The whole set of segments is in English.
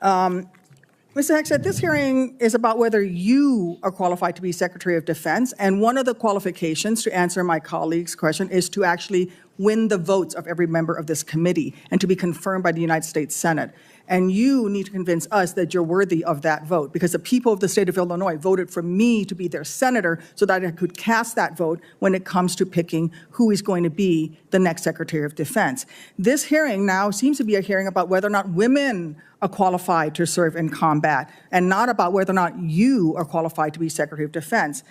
Mr. Hegseth, this hearing is about whether you are qualified to be Secretary of Defense, and one of the qualifications, to answer my colleague's question, is to actually win the votes of every member of this committee and to be confirmed by the United States Senate. And you need to convince us that you're worthy of that vote, because the people of the state of Illinois voted for me to be their senator so that I could cast that vote when it comes to picking who is going to be the next Secretary of Defense. This hearing now seems to be a hearing about whether or not women are qualified to serve in combat, and not about whether or not you are qualified to be Secretary of Defense.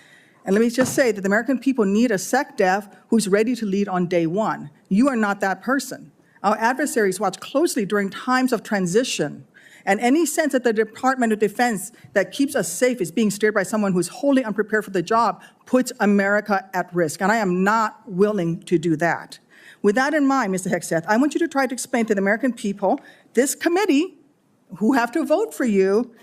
And let me just say that the American people need a SecDef who's ready to lead on day one. You are not that person. Our adversaries watch closely during times of transition, and any sense that the Department of Defense that keeps us safe is being steered by someone who's wholly unprepared for the job puts America at risk, and I am not willing to do that. With that in mind, Mr. Hegseth, I want you to try to explain to the American people, this committee, who have to vote for you,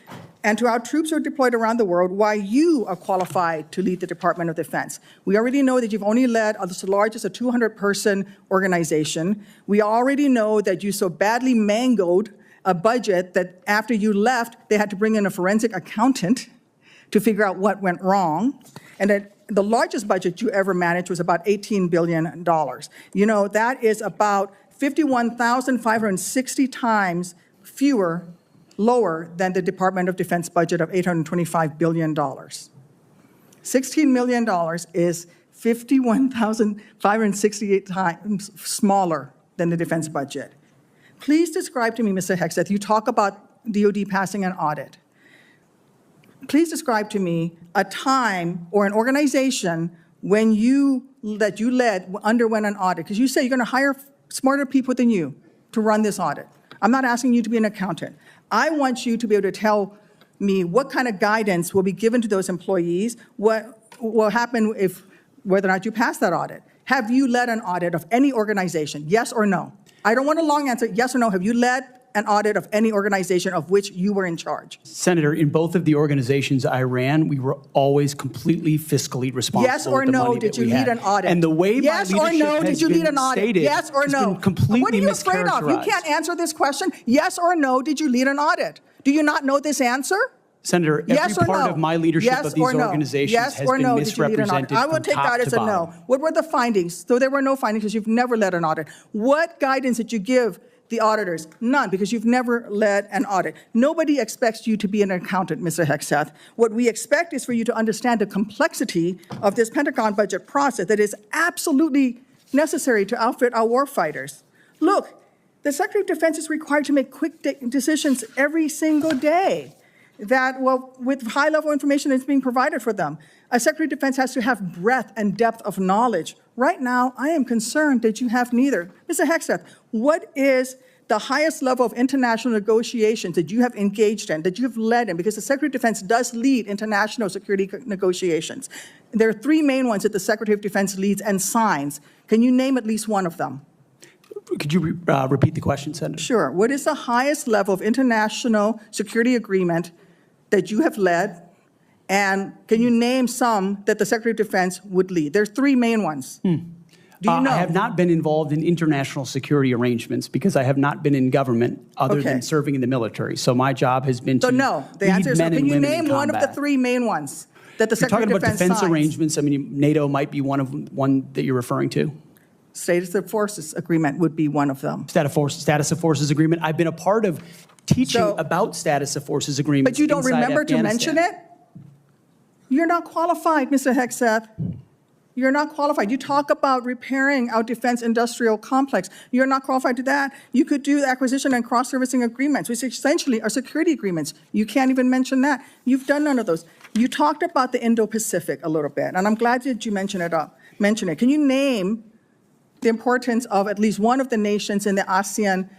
and to our troops who are deployed around the world, why you are qualified to lead the Department of Defense. We already know that you've only led as large as a 200-person organization. We already know that you so badly mangled a budget that after you left, they had to bring in a forensic accountant to figure out what went wrong, and that the largest budget you ever managed was about $18 billion. You know, that is about 51,560 times lower than the Department of Defense budget of $825 billion. $16 million is 51,568 times smaller than the defense budget. Please describe to me, Mr. Hegseth, you talk about DOD passing an audit. Please describe to me a time or an organization when that you led underwent an audit, because you say you're going to hire smarter people than you to run this audit. I'm not asking you to be an accountant. I want you to be able to tell me what kind of guidance will be given to those employees, what will happen if, whether or not you pass that audit. Have you led an audit of any organization, yes or no? I don't want a long answer, yes or no. Have you led an audit of any organization of which you were in charge? Senator, in both of the organizations I ran, we were always completely fiscally responsible. Yes or no, did you lead an audit? And the way yes my leadership or no, has did you lead been an audit? stated yes or no? Has been completely what are you afraid of? You can't answer this question. Yes or no, did you lead an audit? Do you not know this answer? Senator, every part of my leadership of these organizations has been misrepresented. I will take that as a no. What were the findings? So there were no findings because you've never led an audit. What guidance did you give the auditors? None, because you've never led an audit. Nobody expects you to be an accountant, Mr. Hegseth. What we expect is for you to understand the complexity of this Pentagon budget process that is absolutely necessary to outfit our warfighters. Look, the Secretary of Defense is required to make quick decisions every single day that, well, with high-level information that's being provided for them. A Secretary of Defense has to have breadth and depth of knowledge. Right now, I am concerned that you have neither. Mr. Hegseth, what is the highest level of international negotiations that you have engaged in, that you have led in? Because the Secretary of Defense does lead international security negotiations. There are three main ones that the Secretary of Defense leads and signs. Can you name at least one of them? Could you repeat the question, Senator? Sure. What is the highest level of international security agreement that you have led? And can you name some that the Secretary of Defense would lead? There's three main ones. Do you know? I have not been involved in international security arrangements because I have not been in government other than serving in the military. So my job has been to no. The answer is no. Can you name one of the three main ones that the Secretary of Defense signs? You're talking about defense arrangements. I mean, NATO might be one that you're referring to. Status of Forces Agreement would be one of them. Status of Forces Agreement. I've been a part of teaching about Status of Forces Agreements. But you don't remember to mention it? You're not qualified, Mr. Hegseth. You're not qualified. You talk about repairing our defense industrial complex. You're not qualified to that. You could do acquisition and cross-servicing agreements, which essentially are security agreements. You can't even mention that. You've done none of those. You talked about the Indo-Pacific a little bit, and I'm glad that you mentioned it. Can you name the importance of at least one of the nations in the ASEAN,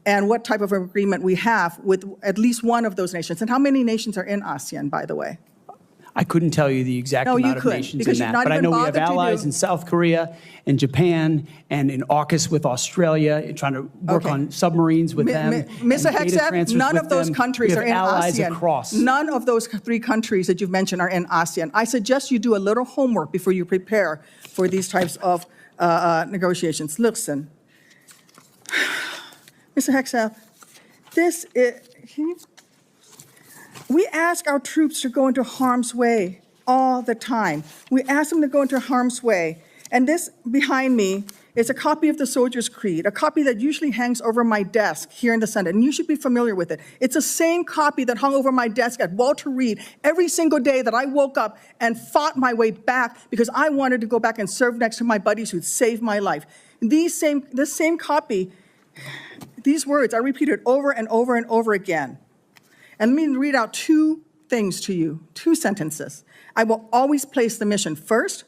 and what type of agreement we have with at least one of those nations? And how many nations are in ASEAN, by the way? I couldn't tell you the exact amount of nations in that, but I know we have allies in South Korea and Japan and in AUKUS with Australia, trying to work on submarines with them. Mr. Hegseth, none of those countries are in ASEAN. None of those three countries that you've mentioned are in ASEAN. I suggest you do a little homework before you prepare for these types of negotiations. Listen, Mr. Hegseth, This is, we ask our troops to go into harm's way all the time. We ask them to go into harm's way. And this behind me is a copy of the Soldier's Creed, a copy that usually hangs over my desk here in the Senate, and you should be familiar with it. It's the same copy that hung over my desk at Walter Reed every single day that I woke up and fought my way back because I wanted to go back and serve next to my buddies who'd saved my life. This same copy, these words are repeated over and over and over again. And let me read out two things to you, two sentences. I will always place the mission first,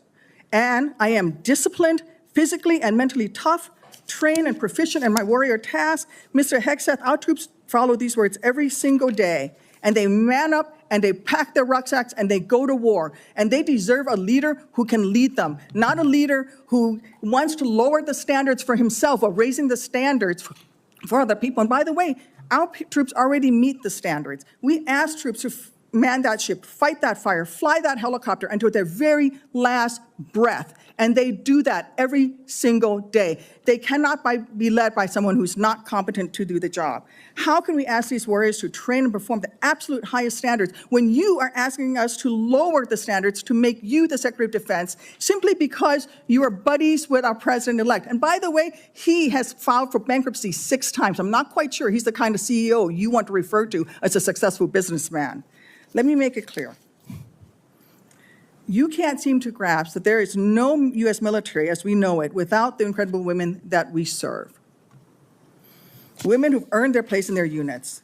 and I am disciplined, physically and mentally tough, trained and proficient in my warrior task. Mr. Hegseth, our troops follow these words every single day, and they man up and they pack their rucksacks and they go to war. And they deserve a leader who can lead them, not a leader who wants to lower the standards for himself or raising the standards for other people. And by the way, our troops already meet the standards. We ask troops to man that ship, fight that fire, fly that helicopter until their very last breath. And they do that every single day. They cannot be led by someone who's not competent to do the job. How can we ask these warriors to train and perform the absolute highest standards when you are asking us to lower the standards to make you the Secretary of Defense simply because you are buddies with our president-elect? And by the way, he has filed for bankruptcy 6 times. I'm not quite sure he's the kind of CEO you want to refer to as a successful businessman. Let me make it clear. You can't seem to grasp that there is no U.S. military as we know it without the incredible women that we serve. Women who've earned their place in their units.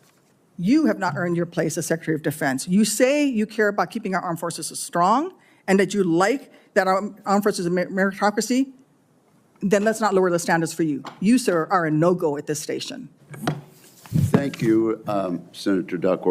You have not earned your place as Secretary of Defense. You say you care about keeping our armed forces strong and that you like that our armed forces are meritocracy, then let's not lower the standards for you. You, sir, are a no-go at this station. Thank you, Senator Duckworth.